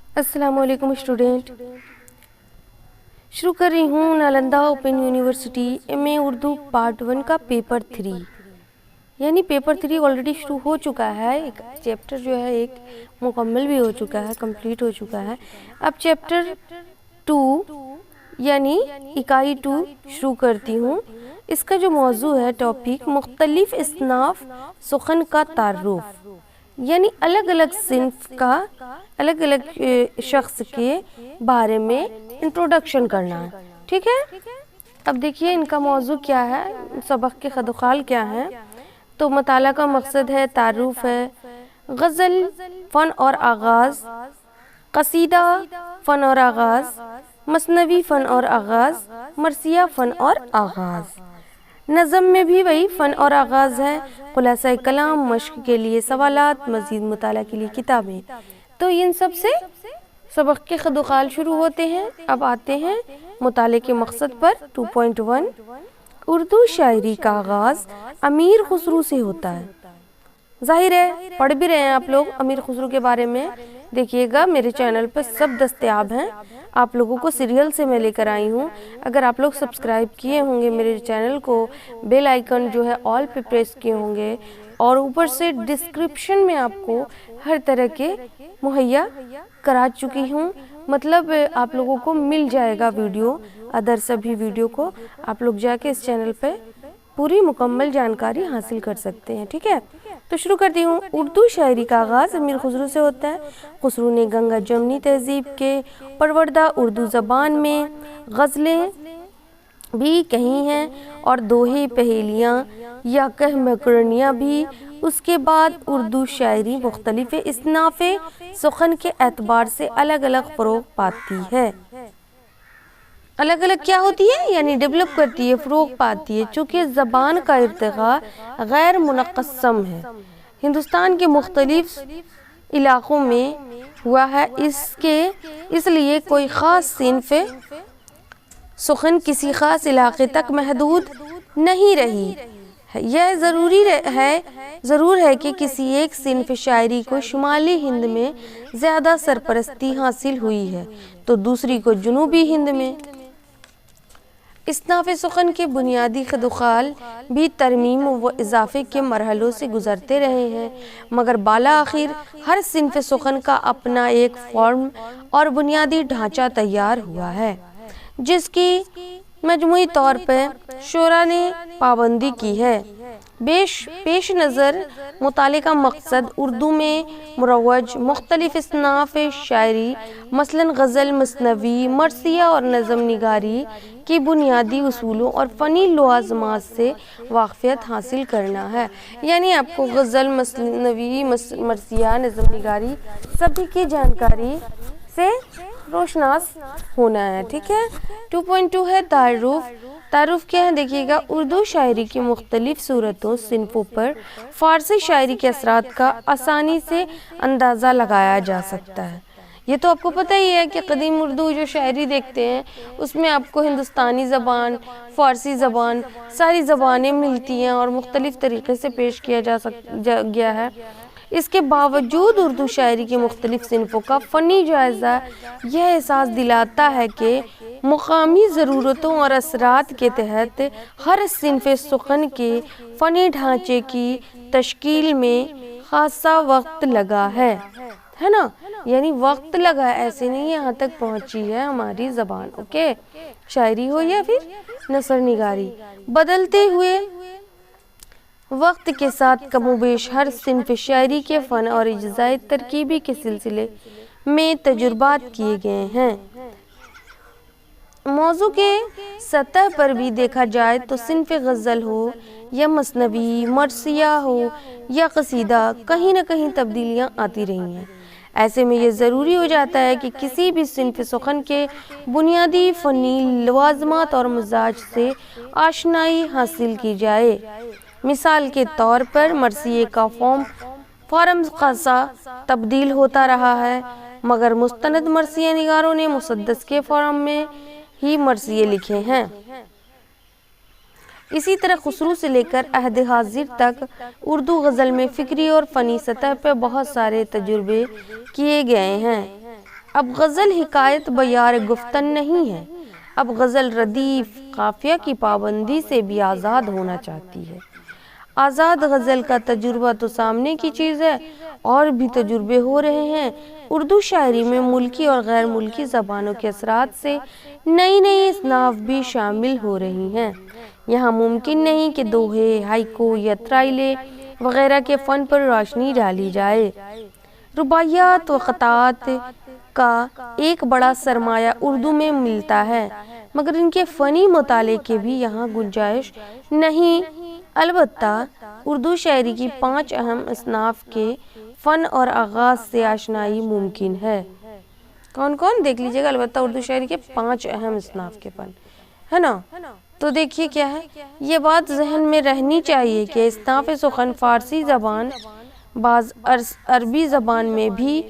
السلام علیکم اسٹوڈینٹ، شروع کر رہی ہوں نالندہ اوپن یونیورسٹی ایم اے اردو پارٹ 1 کا پیپر 3، یعنی پیپر 3 آلریڈی شروع ہو چکا ہے، ایک چیپٹر جو ہے ایک مکمل بھی ہو چکا ہے، کمپلیٹ ہو چکا ہے۔ اب چیپٹر 2 یعنی اکائی 2 شروع کرتی ہوں۔ اس کا جو موضوع ہے ٹاپک مختلف اصناف سخن کا تعارف، یعنی الگ الگ صنف کا الگ الگ شخص کے بارے میں انٹروڈکشن کرنا ہے، ٹھیک ہے۔ اب دیکھیے ان کا موضوع کیا ہے، سبق کے خد و خال کیا ہے۔ تو مطالعہ کا مقصد ہے، تعارف ہے، غزل فن اور آغاز، قصیدہ فن اور آغاز، مثنوی فن اور آغاز، مرثیہ فن اور آغاز۔ نظم میں بھی وہی فن اور آغاز ہے، خلاصہ کلام، مشق کے لیے سوالات، مزید مطالعہ کے لیے کتابیں۔ تو ان سب سے سبق کے خد و خال شروع ہوتے ہیں۔ اب آتے ہیں مطالعے کے مقصد پر۔ 2.1 اردو شاعری کا آغاز امیر خسرو سے ہوتا ہے۔ ظاہر ہے پڑھ بھی رہے ہیں آپ لوگ امیر خسرو کے بارے میں، دیکھیے گا میرے چینل پر سب دستیاب ہیں، آپ لوگوں کو سیریل سے میں لے کر آئی ہوں۔ اگر آپ لوگ سبسکرائب کیے ہوں گے میرے چینل کو، بیل آئیکن جو ہے آل پہ پریس کیے ہوں گے، اور اوپر سے ڈسکرپشن میں آپ کو ہر طرح کے مہیا کرا چکی ہوں، مطلب آپ لوگوں کو مل جائے گا ویڈیو، ادر سبھی ویڈیو کو آپ لوگ جا کے اس چینل پہ پوری مکمل جانکاری حاصل کر سکتے ہیں، ٹھیک ہے۔ تو شروع کرتی ہوں۔ اردو شاعری کا آغاز امیر خسرو سے ہوتا ہے۔ خسرو نے گنگا جمنی تہذیب کے پروردہ اردو زبان میں غزلیں بھی کہی ہیں اور دوہے، پہیلیاں یا کہ مکرنیاں بھی۔ اس کے بعد اردو شاعری مختلف اصناف سخن کے اعتبار سے الگ الگ فروغ پاتی ہے۔ الگ الگ کیا ہوتی ہے؟ یعنی ڈیولپ کرتی ہے، فروغ پاتی ہے، چونکہ زبان کا ارتقاء غیر منقسم ہے، ہندوستان کے مختلف علاقوں میں ہوا ہے، اس لیے کوئی خاص صنف سخن کسی خاص علاقے تک محدود نہیں رہی۔ یہ ضرور ہے کہ کسی ایک صنف شاعری کو شمالی ہند میں زیادہ سرپرستی حاصل ہوئی ہے تو دوسری کو جنوبی ہند میں۔ اصناف سخن کے بنیادی خد و خال بھی ترمیم و اضافے کے مرحلوں سے گزرتے رہے ہیں، مگر بالآخر ہر صنف سخن کا اپنا ایک فارم اور بنیادی ڈھانچہ تیار ہوا ہے، جس کی مجموعی طور پر شعراء نے پابندی کی ہے۔ پیش نظر مطالعے کا مقصد اردو میں مروج مختلف اصناف شاعری، مثلاً غزل، مثنوی، مرثیہ اور نظم نگاری کی بنیادی اصولوں اور فنی لوازمات سے واقفیت حاصل کرنا ہے۔ یعنی آپ کو غزل، مثنوی، مرثیہ، نظم نگاری سبھی کی جانکاری سے روشناس ہونا ہے، ٹھیک ہے۔ 2.2 ہے تعارف۔ تعارف کیا ہے دیکھیے گا، اردو شاعری کی مختلف صورتوں، صنفوں پر فارسی شاعری کے اثرات کا آسانی سے اندازہ لگایا جا سکتا ہے۔ یہ تو آپ کو پتہ ہی ہے کہ قدیم اردو جو شاعری دیکھتے ہیں اس میں آپ کو ہندوستانی زبان، فارسی زبان، ساری زبانیں ملتی ہیں اور مختلف طریقے سے پیش کیا گیا ہے۔ اس کے باوجود اردو شاعری کے مختلف صنفوں کا فنی جائزہ یہ احساس دلاتا ہے کہ مقامی ضرورتوں اور اثرات کے تحت ہر صنف سخن کے فنی ڈھانچے کی تشکیل میں خاصا وقت لگا ہے نا، یعنی وقت لگا ہے، ایسے نہیں یہاں تک پہنچی ہے ہماری زبان، اوکے، شاعری ہو یا پھر نثر نگاری۔ بدلتے ہوئے وقت کے ساتھ کم و بیش ہر صنف شاعری کے فن اور اجزاء ترکیبی کے سلسلے میں تجربات کیے گئے ہیں۔ موضوع کے سطح پر بھی دیکھا جائے تو صنف غزل ہو یا مثنوی، مرثیہ ہو یا قصیدہ، کہیں نہ کہیں تبدیلیاں آتی رہی ہیں۔ ایسے میں یہ ضروری ہو جاتا ہے کہ کسی بھی صنف سخن کے بنیادی فنی لوازمات اور مزاج سے آشنائی حاصل کی جائے۔ مثال کے طور پر مرثیے کا فارم خاصا تبدیل ہوتا رہا ہے، مگر مستند مرثیہ نگاروں نے مسدس کے فارم میں ہی مرثیے لکھے ہیں۔ اسی طرح خسرو سے لے کر عہد حاضر تک اردو غزل میں فکری اور فنی سطح پر بہت سارے تجربے کیے گئے ہیں۔ اب غزل حکایت بیار گفتن نہیں ہے، اب غزل ردیف قافیہ کی پابندی سے بھی آزاد ہونا چاہتی ہے۔ آزاد غزل کا تجربہ تو سامنے کی چیز ہے، اور بھی تجربے ہو رہے ہیں۔ اردو شاعری میں ملکی اور غیر ملکی زبانوں کے اثرات سے نئی نئی اصناف بھی شامل ہو رہی ہیں۔ یہاں ممکن نہیں کہ دوہے، ہائیکو یا ترائلے وغیرہ کے فن پر روشنی ڈالی جائے۔ رباعیات و قطعات کا ایک بڑا سرمایہ اردو میں ملتا ہے، مگر ان کے فنی مطالعے کے بھی یہاں گنجائش نہیں۔ البتہ اردو شاعری کی 5 اہم اصناف کے فن اور آغاز سے آشنائی ممکن ہے۔ کون کون دیکھ لیجئے گا، البتہ اردو شاعری کے 5 اہم اصناف کے فن ہے نا۔ تو دیکھیے کیا ہے، یہ بات ذہن میں رہنی چاہیے کہ اصناف سخن فارسی زبان بعض عربی زبان میں بھی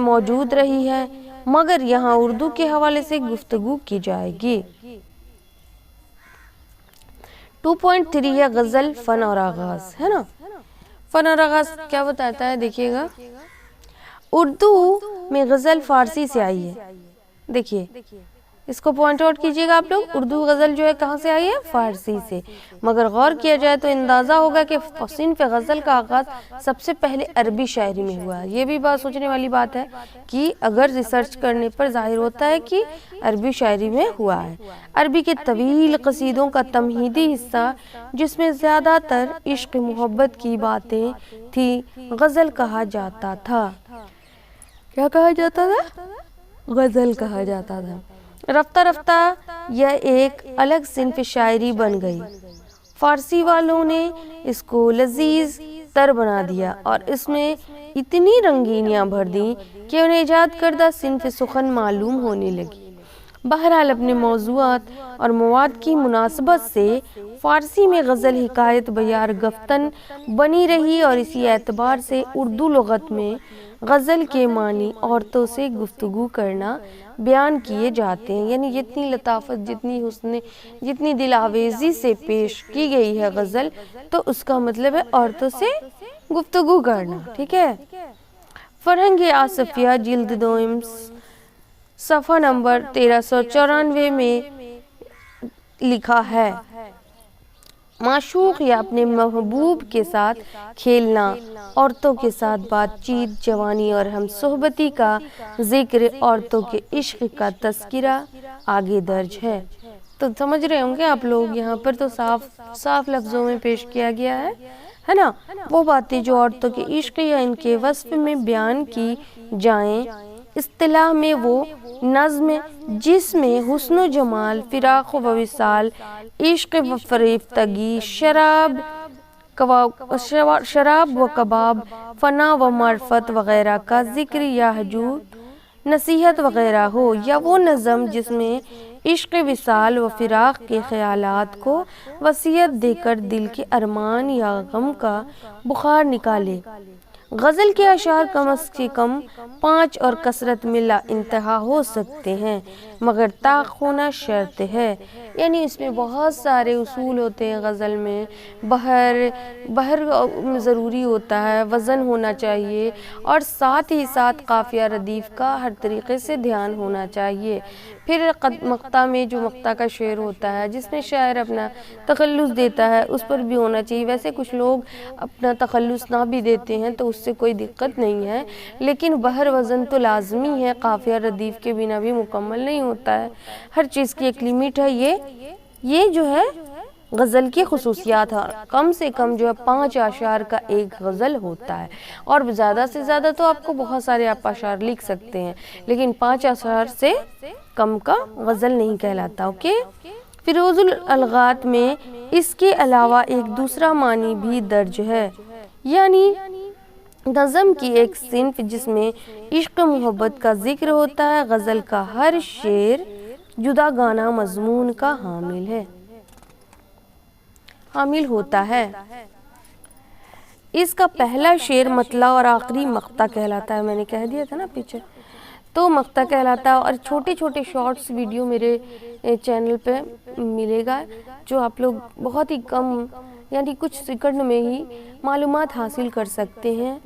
موجود رہی ہے، مگر یہاں اردو کے حوالے سے گفتگو کی جائے گی۔ 2.3 ہے غزل فن اور آغاز، ہے نا۔ فن اور آغاز کیا بتاتا ہے، دیکھیے گا۔ اردو میں غزل فارسی سے آئی ہے، دیکھیے اس کو پوائنٹ آؤٹ کیجئے گا آپ لوگ۔ اردو غزل جو ہے کہاں سے آئی ہے، فارسی سے، مگر غور کیا جائے تو اندازہ ہوگا کہ صنف غزل کا آغاز سب سے پہلے عربی شاعری میں ہوا ہے۔ یہ بھی بات سوچنے والی بات ہے کہ اگر ریسرچ کرنے پر ظاہر ہوتا ہے کہ عربی شاعری میں ہوا ہے۔ عربی کے طویل قصیدوں کا تمہیدی حصہ جس میں زیادہ تر عشق محبت کی باتیں تھی غزل کہا جاتا تھا۔ کیا کہا جاتا تھا؟ غزل کہا جاتا تھا۔ رفتہ رفتہ یہ ایک الگ صنف شاعری بن گئی۔ فارسی والوں نے اس کو لذیذ تر بنا دیا اور اس میں اتنی رنگینیاں بھر دیں کہ انہیں ایجاد کردہ صنف سخن معلوم ہونے لگی۔ بہرحال اپنے موضوعات اور مواد کی مناسبت سے فارسی میں غزل حکایت بیار گفتن بنی رہی، اور اسی اعتبار سے اردو لغت میں غزل کے معنی عورتوں سے گفتگو کرنا بیان کیے جاتے ہیں۔ یعنی جتنی لطافت، جتنی حسن، جتنی دل آویزی سے پیش کی گئی ہے غزل، تو اس کا مطلب ہے عورتوں سے گفتگو کرنا، ٹھیک ہے۔ فرہنگ آصفیہ جلد 2 صفحہ نمبر 1394 میں لکھا ہے، معشوق یا اپنے محبوب کے ساتھ کھیلنا، عورتوں کے ساتھ بات چیت، جوانی اور ہم صحبتی کا ذکر، عورتوں کے عشق کا تذکرہ آگے درج ہے۔ تو سمجھ رہے ہوں گے آپ لوگ، یہاں پر تو صاف لفظوں میں پیش کیا گیا ہے نا، وہ باتیں جو عورتوں کے عشق یا ان کے وصف میں بیان کی جائیں۔ اصطلاح میں وہ نظم جس میں حسن و جمال، فراق و وصال، عشق و فریفتگی، شراب و کباب، فنا و معرفت وغیرہ کا ذکر یا حجت، نصیحت وغیرہ ہو، یا وہ نظم جس میں عشق، وصال و فراق کے خیالات کو وصیت دے کر دل کے ارمان یا غم کا بخار نکالے۔ غزل کے اشعار کم از کم 5 اور کثرت میں لا انتہا ہو سکتے ہیں، مگر طاق ہونا شرط ہے۔ یعنی اس میں بہت سارے اصول ہوتے ہیں غزل میں، بہر ضروری ہوتا ہے، وزن ہونا چاہیے، اور ساتھ ہی ساتھ قافیہ ردیف کا ہر طریقے سے دھیان ہونا چاہیے۔ پھر مقطع میں جو مقطع کا شعر ہوتا ہے جس میں شاعر اپنا تخلص دیتا ہے، اس پر بھی ہونا چاہیے۔ ویسے کچھ لوگ اپنا تخلص نہ بھی دیتے ہیں تو اس سے کوئی دقت نہیں ہے، لیکن بہر وزن تو لازمی ہے، قافیہ ردیف کے بنا بھی مکمل نہیں ہوتا ہے۔ ہر چیز کی ایک لیمٹ ہے۔ یہ جو ہے غزل کی خصوصیات ہے، کم سے کم جو ہے 5 اشعار کا ایک غزل ہوتا ہے، اور زیادہ سے زیادہ تو آپ کو بہت سارے آپ اشعار لکھ سکتے ہیں، لیکن 5 اشعار سے کم کا غزل نہیں کہلاتا، اوکے۔ فیروز الالغات میں اس کے علاوہ ایک دوسرا معنی بھی درج ہے، یعنی نظم کی ایک صنف جس میں عشق محبت کا ذکر ہوتا ہے۔ غزل کا ہر شعر جدا گانا مضمون کا حامل ہوتا ہے۔ اس کا پہلا شعر مطلع اور آخری مقطع کہلاتا ہے، میں نے کہہ دیا تھا نا پیچھے، تو مقطع کہلاتا ہے۔ اور چھوٹے چھوٹے شارٹس ویڈیو میرے چینل پہ ملے گا، جو آپ لوگ بہت ہی کم، یعنی کچھ سیکنڈ میں ہی معلومات حاصل کر سکتے ہیں۔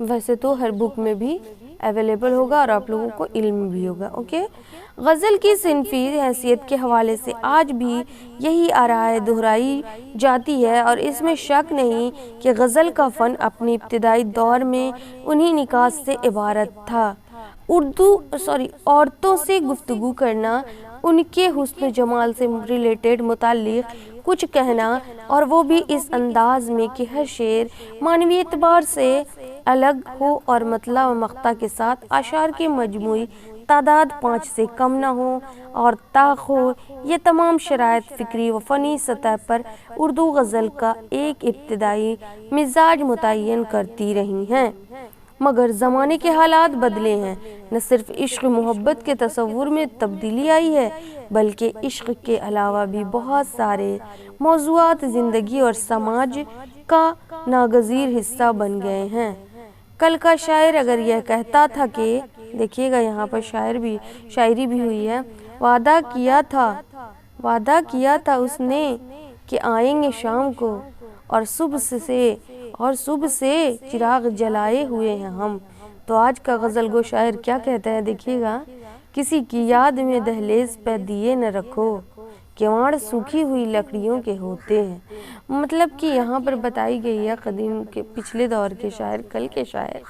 ویسے تو ہر بک میں بھی اویلیبل ہوگا اور آپ لوگوں کو علم بھی ہوگا. اوکے. غزل کی صنفی حیثیت کے حوالے سے آج بھی یہی آراء دہرائی جاتی ہے اور اس میں شک نہیں کہ غزل کا فن اپنے ابتدائی دور میں انہی نکات سے عبارت تھا. عورتوں سے گفتگو کرنا، ان کے حسن و جمال سے ریلیٹڈ متعلق کچھ کہنا، اور وہ بھی اس انداز میں کہ ہر شعر معنوی اعتبار سے الگ ہو اور مطلع و مقطع کے ساتھ اشعار کی مجموعی تعداد 5 سے کم نہ ہو اور طاق ہو. یہ تمام شرائط فکری و فنی سطح پر اردو غزل کا ایک ابتدائی مزاج متعین کرتی رہی ہیں. مگر زمانے کے حالات بدلے ہیں. نہ صرف عشق محبت کے تصور میں تبدیلی آئی ہے بلکہ عشق کے علاوہ بھی بہت سارے موضوعات زندگی اور سماج کا ناگزیر حصہ بن گئے ہیں. کل کا شاعر اگر یہ کہتا تھا کہ دیکھیے گا یہاں پر شاعری بھی ہوئی ہے. وعدہ کیا تھا اس نے کہ آئیں گے شام کو اور صبح سے چراغ جلائے ہوئے ہیں ہم. تو آج کا غزل گو شاعر کیا کہتا ہے دیکھیے گا. کسی کی یاد میں دہلیز پہ دیے نہ رکھو، کیواڑ سوکھی ہوئی لکڑیوں کے ہوتے ہیں. مطلب کہ یہاں پر بتائی گئی ہے قدیم کے پچھلے دور کے شاعر، کل کے شاعر،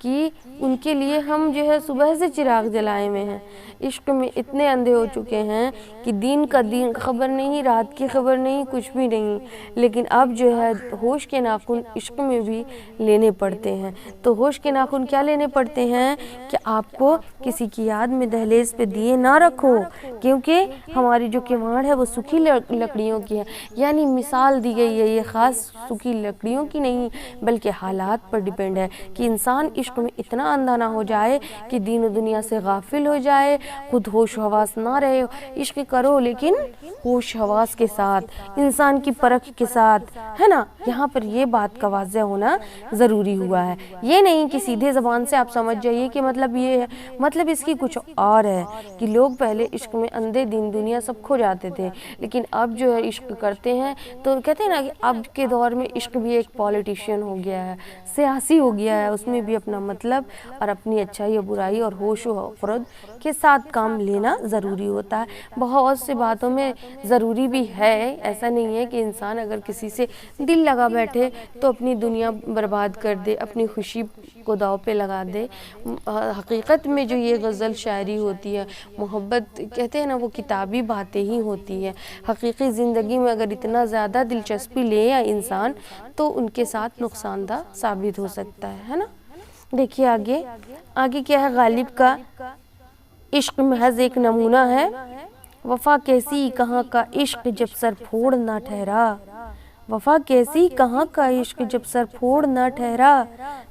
کہ ان کے لیے ہم جو ہے صبح سے چراغ جلائے ہوئے ہیں. عشق میں اتنے اندھے ہو چکے ہیں کہ دین کا خبر نہیں، رات کی خبر نہیں، کچھ بھی نہیں. لیکن اب جو ہے ہوش کے ناخن عشق میں بھی لینے پڑتے ہیں. تو ہوش کے ناخن کیا لینے پڑتے ہیں کہ آپ کو کسی کی یاد میں دہلیز پہ دیے نہ رکھو، کیونکہ ہماری جو کیواڑ ہے وہ سوکھی لکڑیوں کی ہے. یعنی مثال دی گئی ہے، یہ خاص سوکھی لکڑیوں کی نہیں بلکہ حالات پر ڈیپینڈ ہے کہ انسان عشق میں اتنا اندھا نہ ہو جائے کہ دین و دنیا سے غافل ہو جائے، خود ہوش حواس نہ رہے. عشق کرو لیکن ہوش حواس کے ساتھ، انسان کی پرکھ کے ساتھ، ہے نا. یہاں پر یہ بات کا واضح ہونا ضروری ہوا ہے. یہ نہیں کہ سیدھے زبان سے آپ سمجھ جائیے کہ مطلب یہ ہے، مطلب اس کی کچھ اور ہے کہ لوگ پہلے عشق میں اندھے دین دنیا سب کھو جاتے تھے، لیکن اب جو ہے عشق کرتے ہیں تو کہتے ہیں نا کہ اب کے دور میں عشق بھی ایک پولیٹیشین ہو گیا ہے، سیاسی ہو گیا ہے. اس میں بھی اپنا مطلب اور اپنی اچھائی و برائی اور ہوش و خرد کے ساتھ کام لینا ضروری ہوتا ہے. بہت سے باتوں میں ضروری بھی ہے. ایسا نہیں ہے کہ انسان اگر کسی سے دل لگا بیٹھے تو اپنی دنیا برباد کر دے، اپنی خوشی کو داؤ پہ لگا دے. حقیقت میں جو یہ غزل شاعری ہوتی ہے، محبت کہتے ہیں نا، وہ کتابی باتیں ہی ہوتی ہیں. حقیقی زندگی میں اگر اتنا زیادہ دلچسپی لے یا انسان تو ان کے ساتھ نقصان دہ ثابت ہو سکتا ہے نا. دیکھیے آگے کیا ہے. غالب کا عشق محض ایک نمونہ ہے. وفا کیسی کہاں کا عشق جب سر پھوڑ نہ ٹھہرا، وفا کیسی کہاں کا عشق جب سر پھوڑ نہ ٹھہرا،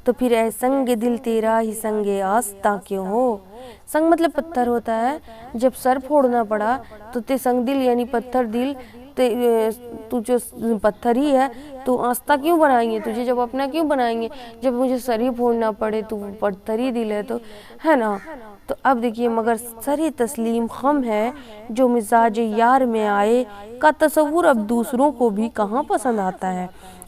تو پھر اے سنگ دل تیرا ہی سنگ آستاں کیوں ہو. سنگ مطلب پتھر ہوتا ہے. جب سر پھوڑنا پڑا تو تے سنگ دل یعنی پتھر دل، تو جو پتھر ہی ہے تو آستہ کیوں بنائیں گے تجھے، جب اپنا کیوں بنائیں گے، جب مجھے سر ہی پھوڑنا پڑے تو وہ پتھر ہی دل ہے تو ہے نا. تو اب دیکھیے مگر سر تسلیم خم ہے جو مزاج یار میں آئے کا تصور اب دوسروں کو بھی کہاں پسند آتا ہے.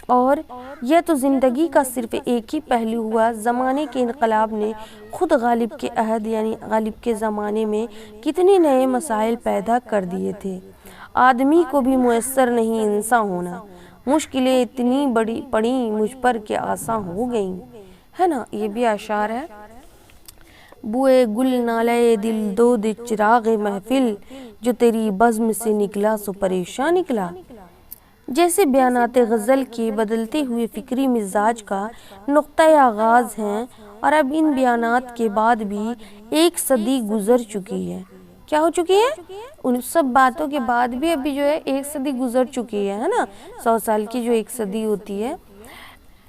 اور یہ تو زندگی کا صرف ایک ہی پہلو ہوا. زمانے کے انقلاب نے خود غالب کے عہد یعنی غالب کے زمانے میں کتنے نئے مسائل پیدا کر دیے تھے. آدمی کو بھی میسر نہیں انسان ہونا، مشکلیں اتنی بڑی پڑیں مجھ پر کہ آسان ہو گئیں، ہے نا. یہ بھی اشعار ہے. بوئے گل نالے دل دو چراغ محفل، جو تیری بزم سے نکلا سو پریشان نکلا. جیسے بیانات غزل کے بدلتے ہوئے فکری مزاج کا نقطۂ آغاز ہیں، اور اب ان بیانات کے بعد بھی ایک صدی گزر چکی ہے. کیا ہو چکی ہے؟ ان سب باتوں کے بعد بھی ابھی جو ہے ایک صدی گزر چکی ہے نا. 100 سال کی جو ایک صدی ہوتی ہے.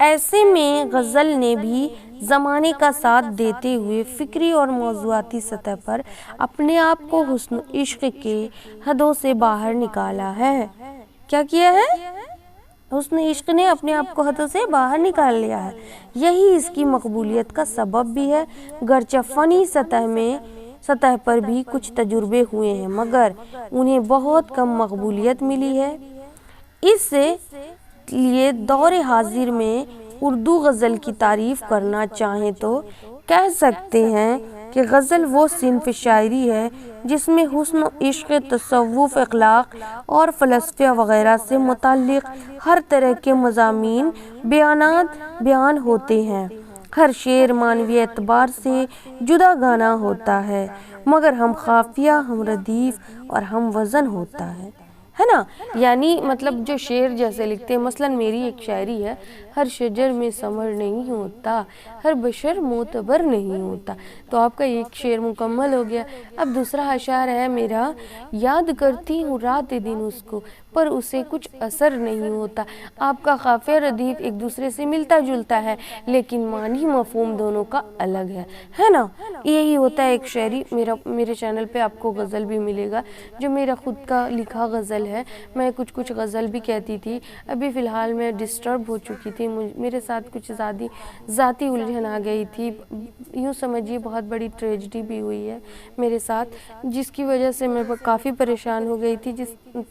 ایسے میں غزل نے بھی زمانے کا ساتھ دیتے ہوئے فکری اور موضوعاتی سطح پر اپنے آپ کو حسن عشق کے حدوں سے باہر نکالا ہے. کیا کیا ہے؟ حسن عشق نے اپنے آپ کو حدوں سے باہر نکال لیا ہے. یہی اس کی مقبولیت کا سبب بھی ہے. گرچہ فنی سطح پر بھی کچھ تجربے ہوئے ہیں مگر انہیں بہت کم مقبولیت ملی ہے. اس لیے دور حاضر میں اردو غزل کی تعریف کرنا چاہیں تو کہہ سکتے ہیں کہ غزل وہ صنف شاعری ہے جس میں حسن، عشق، تصوف، اخلاق اور فلسفہ وغیرہ سے متعلق ہر طرح کے مضامین بیان ہوتے ہیں۔ ہر شعر معنوی اعتبار سے جدا گانا ہوتا ہے، مگر ہم قافیہ، ہم ردیف اور ہم وزن ہوتا ہے نا۔ یعنی مطلب جو شعر جیسے لکھتے ہیں، مثلا میری ایک شاعری ہے، ہر شجر میں ثمر نہیں ہوتا، ہر بشر معتبر نہیں ہوتا، تو آپ کا ایک شعر مکمل ہو گیا۔ اب دوسرا اشعار ہے میرا، یاد کرتی ہوں رات دن اس کو پر اسے کچھ اثر نہیں ہوتا۔ آپ کا قافیہ ردیف ایک دوسرے سے ملتا جلتا ہے، لیکن معنی مفہوم دونوں کا الگ ہے نا۔ یہی ہوتا ہے ایک شاعری۔ میرے چینل پہ آپ کو غزل بھی ملے گا جو میرا خود کا لکھا غزل ہے۔ میں کچھ غزل بھی کہتی تھی، ابھی فی الحال میں ڈسٹرب ہو چکی تھی، میرے ساتھ کچھ ذاتی الجھن آ گئی تھی، یوں سمجھیے بہت بڑی ٹریجڈی بھی ہوئی ہے میرے ساتھ، جس کی وجہ سے میں کافی پریشان ہو گئی تھی،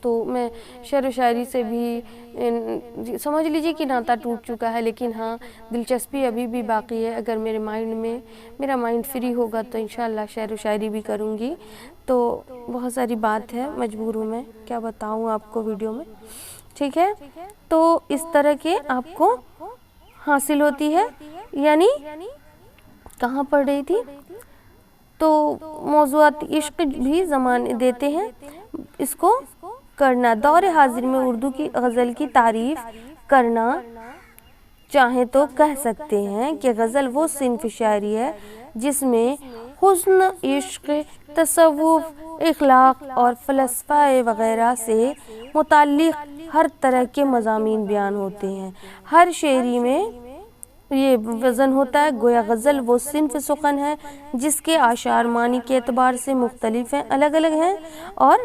تو میں شعر و شاعری سے بھی سمجھ لیجیے کہ ناتا ٹوٹ چکا ہے، لیکن ہاں دلچسپی ابھی بھی باقی ہے۔ اگر میرا مائنڈ فری ہوگا تو انشاءاللہ شعر و شاعری بھی کروں گی۔ تو بہت ساری بات ہے، مجبور ہوں میں کیا بتاؤں آپ کو ویڈیو میں، ٹھیک ہے۔ تو اس طرح کے آپ کو حاصل ہوتی ہے، یعنی کہاں پڑھ رہی تھی، تو موضوعات عشق بھی زمانے دیتے ہیں اس کو کرنا۔ دور حاضر میں اردو کی غزل کی تعریف کرنا چاہیں تو کہہ سکتے ہیں کہ غزل وہ صنف شاعری ہے جس میں حسن، عشق، تصوف، اخلاق اور فلسفہ وغیرہ سے متعلق ہر طرح کے مضامین بیان ہوتے ہیں۔ ہر شاعری میں یہ وزن ہوتا ہے، گویا غزل وہ صنف سخن ہے جس کے اشعار معنی کے اعتبار سے مختلف ہیں، الگ ہیں اور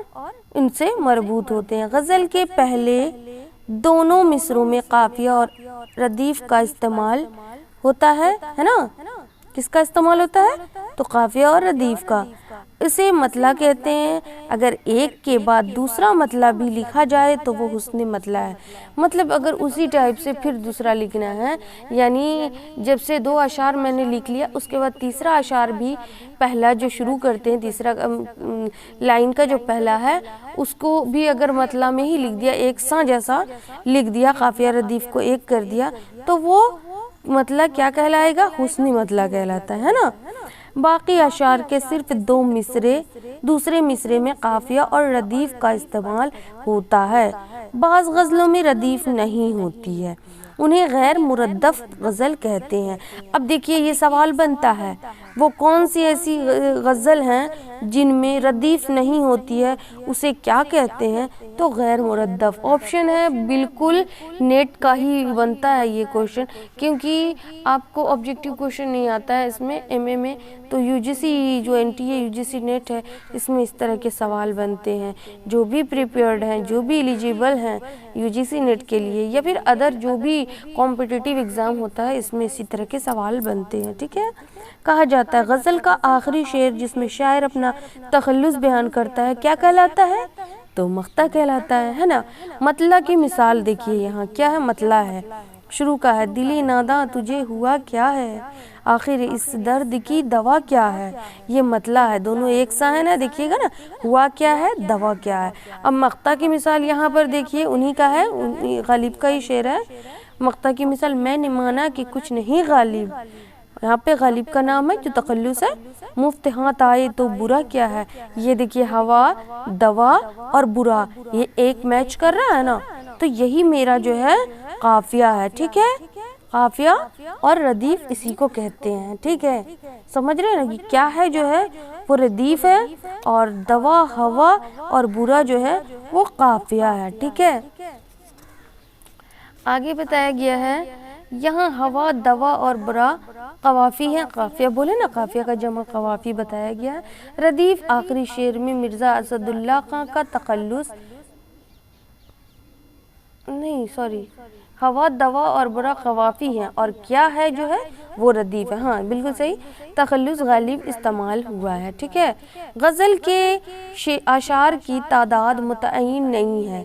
ان سے مربوط ہوتے ہیں۔ غزل کے پہلے دونوں مصروں میں قافیہ اور ردیف کا استعمال ہوتا ہے نا۔ کس کا استعمال ہوتا ہے؟ تو قافیہ اور ردیف کا۔ اسے مطلع کہتے ہیں۔ اگر ایک کے بعد دوسرا مطلع بھی لکھا جائے تو وہ حسن مطلع ہے۔ مطلب اگر اسی ٹائپ سے پھر دوسرا لکھنا ہے، یعنی جب سے 2 اشعار میں نے لکھ لیا، اس کے بعد تیسرا اشعار بھی پہلا جو شروع کرتے ہیں، تیسرا لائن کا جو پہلا ہے اس کو بھی اگر مطلع میں ہی لکھ دیا، ایک سا جیسا لکھ دیا، قافیہ ردیف کو ایک کر دیا، تو وہ مطلع کیا کہلائے گا؟ حسنی مطلع کہلاتا ہے نا۔ باقی اشعار کے صرف 2 مصرے، دوسرے مصرے میں قافیہ اور ردیف کا استعمال ہوتا ہے۔ بعض غزلوں میں ردیف نہیں ہوتی ہے، انہیں غیر مردف غزل کہتے ہیں۔ اب دیکھیے یہ سوال بنتا ہے، وہ کون سی ایسی غزل ہیں جن میں ردیف نہیں ہوتی ہے، اسے کیا کہتے ہیں؟ تو غیر مردف آپشن ہے، بالکل نیٹ کا ہی بنتا ہے یہ کوشچن، کیونکہ آپ کو آبجیکٹیو کوشچن نہیں آتا ہے اس میں ایم اے میں، تو یو جی سی جو N T A U G C NET ہے، اس میں اس طرح کے سوال بنتے ہیں۔ جو بھی پریپیئرڈ ہیں، جو بھی ایلیجیبل ہیں یو جی سی نیٹ کے لیے یا پھر ادر جو بھی کمپٹیٹیو ایگزام ہوتا ہے، اس میں اسی طرح کے سوال بنتے ہیں، ٹھیک ہے۔ کہا جاتا ہے غزل کا آخری شعر جس میں شاعر اپنا تخلص بیان کرتا ہے کیا کہلاتا ہے؟ تو مقطع کہلاتا ہے نا۔ مطلع کی مثال دیکھیے، یہاں کیا ہے؟ مطلع ہے، شروع کا ہے، دلی ناداں تجھے ہوا کیا ہے، آخر اس درد کی دوا کیا ہے۔ یہ مطلع ہے، دونوں ایک سا ہے نا، دیکھیے گا نا، ہوا کیا ہے، دوا کیا ہے۔ اب مقطع کی مثال یہاں پر دیکھیے، انہی کا ہے، غالب کا ہی شعر ہے۔ مقطع کی مثال، میں نے مانا کہ کچھ نہیں غالب، یہاں پہ غالب کا نام ہے جو تخلص ہے۔ مفت ہاتھ آئے تو برا کیا ہے، یہ دیکھیے ہوا، دوا اور برا، یہ ایک میچ کر رہا ہے نا، تو یہی میرا جو ہے قافیہ ہے، ٹھیک ہے۔ قافیہ اور ردیف اسی کو کہتے ہیں، ٹھیک ہے۔ سمجھ رہے ہیں نا کہ کیا ہے جو ہے وہ ردیف ہے، اور دوا، ہوا اور برا جو ہے وہ قافیہ ہے، ٹھیک ہے۔ آگے بتایا گیا ہے یہاں ہوا، دوا اور برا قوافی ہیں، قافیہ بولے نا، قافیہ کا جمع قوافی بتایا گیا ہے۔ ردیف آخری شعر میں مرزا اسد اللہ خان کا تخلص، نہیں سوری، ہوا، دوا اور برا قوافی ہیں، اور کیا ہے جو ہے وہ ردیف ہے، ہاں بالکل صحیح، تخلص غالب استعمال ہوا ہے، ٹھیک ہے۔ غزل کے اشعار کی تعداد متعین نہیں ہے،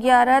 11,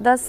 10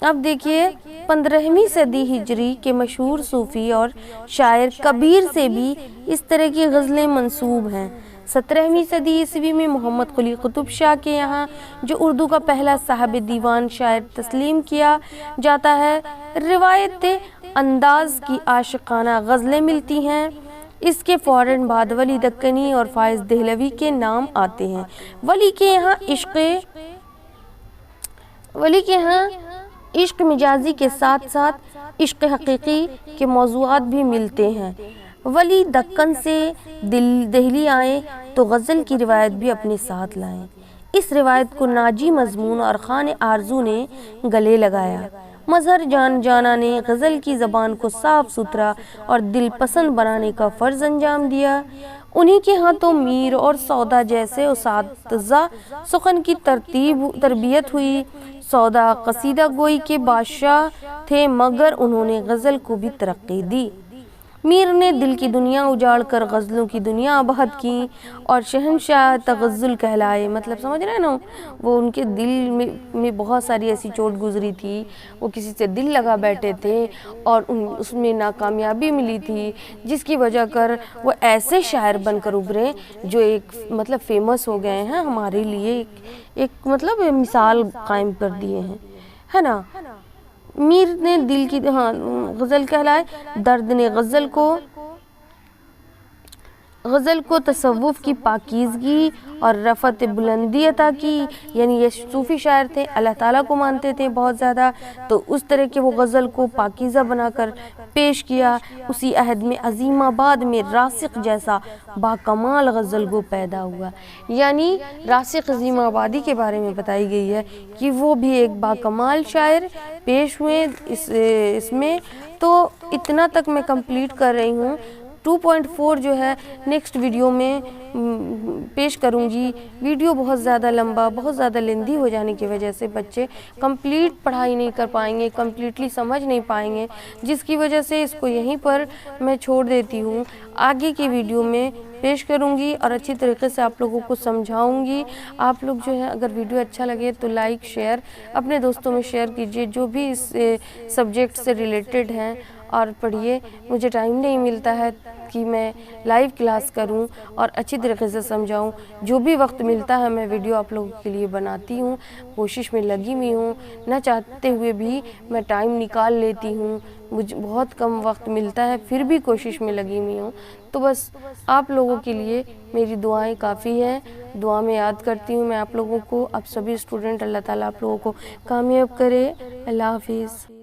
اب دیکھیے 15ویں صدی ہجری کے مشہور صوفی اور شاعر کبیر سے بھی اس طرح کی غزلیں منسوب ہیں۔ 17ویں صدی عیسوی میں محمد قلی قطب شاہ کے یہاں جو اردو کا پہلا صاحب دیوان شاعر تسلیم کیا جاتا ہے، روایت انداز کی عاشقانہ غزلیں ملتی ہیں۔ اس کے فوراً بعد ولی دکنی اور فائز دہلوی کے نام آتے ہیں۔ ولی کے یہاں عشق مجازی کے ساتھ ساتھ عشق حقیقی کے موضوعات بھی ملتے ہیں۔ ولی دکن سے دہلی آئے تو غزل کی روایت بھی اپنے ساتھ لائیں۔ اس روایت کو ناجی مضمون اور خان آرزو نے گلے لگایا۔ مظہر جان جانا نے غزل کی زبان کو صاف ستھرا اور دل پسند بنانے کا فرض انجام دیا۔ انہی کے ہاتھوں میر اور سودا جیسے اساتذہ سخن کی تربیت ہوئی۔ سودا قصیدہ گوئی کے بادشاہ تھے مگر انہوں نے غزل کو بھی ترقی دی۔ میر نے دل کی دنیا اجاڑ کر غزلوں کی دنیا آباد کی اور شہنشاہ تغزل کہلائے۔ مطلب سمجھ رہے ہیں نا، وہ ان کے دل میں بہت ساری ایسی چوٹ گزری تھی، وہ کسی سے دل لگا بیٹھے تھے اور اس میں ناکامیابی ملی تھی، جس کی وجہ کر وہ ایسے شاعر بن کر ابھرے جو ایک مطلب فیمس ہو گئے ہیں، ہمارے لیے ایک مطلب مثال قائم کر دیے ہیں، ہے نا۔ میر نے دل کی غزل کہلائے۔ درد نے غزل کو تصوف کی پاکیزگی اور رفعت بلندی عطا کی، یعنی یہ صوفی شاعر تھے، اللہ تعالیٰ کو مانتے تھے بہت زیادہ، تو اس طرح کے وہ غزل کو پاکیزہ بنا کر پیش کیا۔ اسی عہد میں عظیم آباد میں راسخ جیسا باکمال غزل گو پیدا ہوا، یعنی راسخ عظیم آبادی کے بارے میں بتائی گئی ہے کہ وہ بھی ایک باکمال شاعر پیش ہوئے اس میں۔ تو اتنا تک میں کمپلیٹ کر رہی ہوں۔ 2.4 جو ہے نیکسٹ ویڈیو میں پیش کروں گی۔ ویڈیو بہت زیادہ لمبا، بہت زیادہ لیندی ہو جانے کی وجہ سے بچے کمپلیٹ پڑھائی نہیں کر پائیں گے، کمپلیٹلی سمجھ نہیں پائیں گے، جس کی وجہ سے اس کو یہیں پر میں چھوڑ دیتی ہوں۔ آگے کی ویڈیو میں پیش کروں گی اور اچھی طریقے سے آپ لوگوں کو سمجھاؤں گی۔ آپ لوگ جو ہے اگر ویڈیو اچھا لگے تو لائک شیئر اپنے دوستوں میں شیئر کیجئے جو بھی اس سبجیکٹ سے ریلیٹڈ ہیں، اور پڑھیے۔ مجھے ٹائم نہیں ملتا ہے کہ میں لائیو کلاس کروں اور اچھی طریقے سے سمجھاؤں۔ جو بھی وقت ملتا ہے میں ویڈیو آپ لوگوں کے لیے بناتی ہوں، کوشش میں لگی ہوئی ہوں، نہ چاہتے ہوئے بھی میں ٹائم نکال لیتی ہوں۔ مجھے بہت کم وقت ملتا ہے پھر بھی کوشش میں لگی ہوئی ہوں۔ تو بس آپ لوگوں کے لیے میری دعائیں کافی ہیں۔ دعا میں یاد کرتی ہوں میں آپ لوگوں کو، اب سبھی اسٹوڈنٹ، اللہ تعالیٰ آپ لوگوں کو کامیاب کرے۔ اللہ حافظ۔